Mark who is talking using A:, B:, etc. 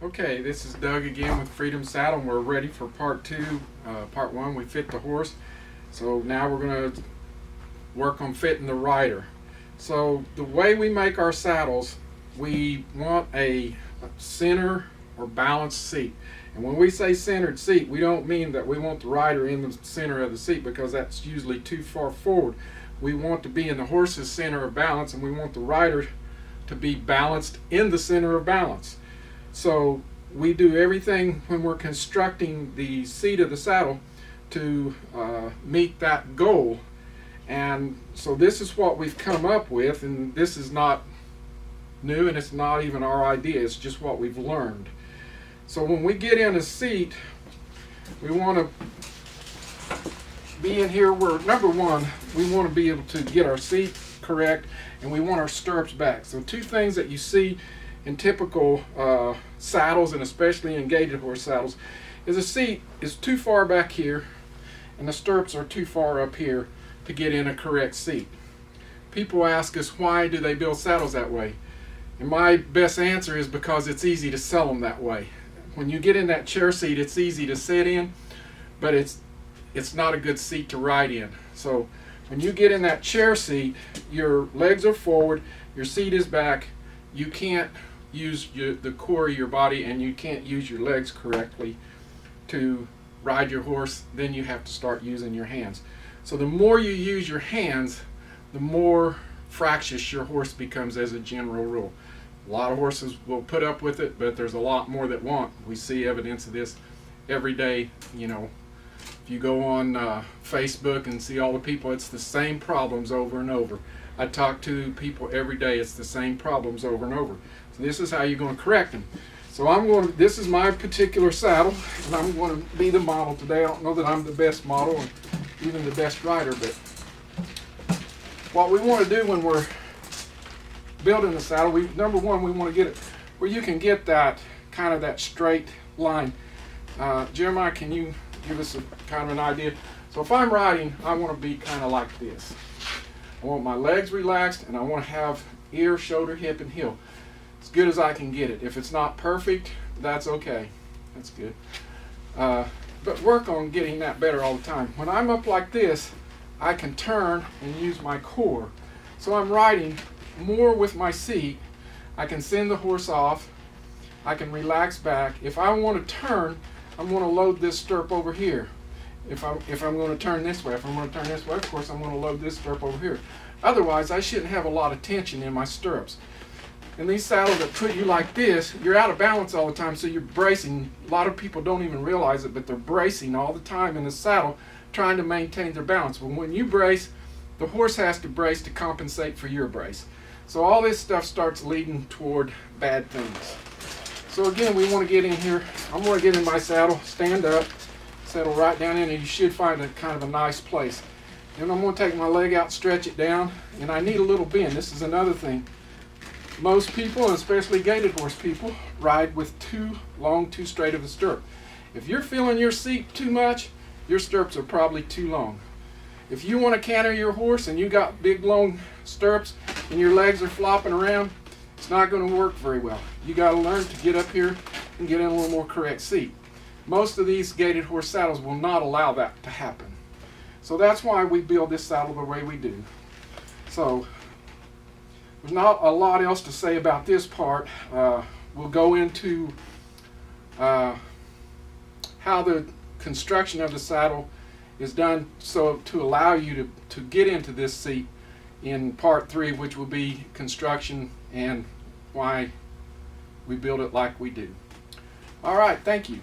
A: Okay, this is Doug again with Freedom Saddle, and we're ready for part two. Part one, we fit the horse. So now we're going to work on fitting the rider. So the way we make our saddles, we want a center or balanced seat. And when we say centered seat, we don't mean that we want the rider in the center of the seat, because that's usually too far forward. We want to be in the horse's center of balance, and we want the rider to be balanced in the center of balance. So we do everything when we're constructing the seat of the saddle to meet that goal. And so this is what we've come up with, and this is not new, and it's not even our idea, it's just what we've learned. So when we get in a seat, we want to be in here where, number one, we want to be able to get our seat correct, and we want our stirrups back. So two things that you see in typical saddles, and especially in gaited horse saddles, is the seat is too far back here and the stirrups are too far up here to get in a correct seat. People ask us, why do they build saddles that way? And my best answer is because it's easy to sell them that way. When you get in that chair seat, it's easy to sit in, but it's not a good seat to ride in. So when you get in that chair seat, your legs are forward, your seat is back, you can't use the core of your body, and you can't use your legs correctly to ride your horse. Then you have to start using your hands. So the more you use your hands, the more fractious your horse becomes as a general rule. A lot of horses will put up with it, but there's a lot more that won't. We see evidence of this every day. You know, if you go on Facebook and see all the people, it's the same problems over and over. I talk to people every day, it's the same problems over and over. So this is how you're going to correct them. So this is my particular saddle, and I'm going to be the model today. I don't know that I'm the best model or even the best rider, but what we want to do when we're building the saddle, number one, we want to get it where you can get that kind of that straight line. Jeremiah, can you give us a kind of an idea? So if I'm riding, I want to be kind of like this. I want my legs relaxed, and I want to have ear, shoulder, hip, and heel as good as I can get it. If it's not perfect, that's okay. That's good. But work on getting that better all the time. When I'm up like this, I can turn and use my core. So I'm riding more with my seat. I can send the horse off. I can relax back. If I want to turn, I'm going to load this stirrup over here. If I'm going to turn this way, of course I'm going to load this stirrup over here. Otherwise, I shouldn't have a lot of tension in my stirrups. And these saddles that put you like this, you're out of balance all the time, so you're bracing. A lot of people don't even realize it, but they're bracing all the time in the saddle, trying to maintain their balance. But when you brace, the horse has to brace to compensate for your brace. So all this stuff starts leading toward bad things. So again, we want to get in here. I'm going to get in my saddle, stand up, settle right down in, and you should find a kind of a nice place. Then I'm going to take my leg out, stretch it down, and I need a little bend. This is another thing. Most people, and especially gaited horse people, ride with too long, too straight of a stirrup. If you're feeling your seat too much, your stirrups are probably too long. If you want to canter your horse and you got big long stirrups and your legs are flopping around, it's not going to work very well. You got to learn to get up here and get in a little more correct seat. Most of these gaited horse saddles will not allow that to happen. So that's why we build this saddle the way we do. So there's not a lot else to say about this part. We'll go into how the construction of the saddle is done so to allow you to get into this seat in part 3, which will be construction and why we build it like we do. All right, thank you.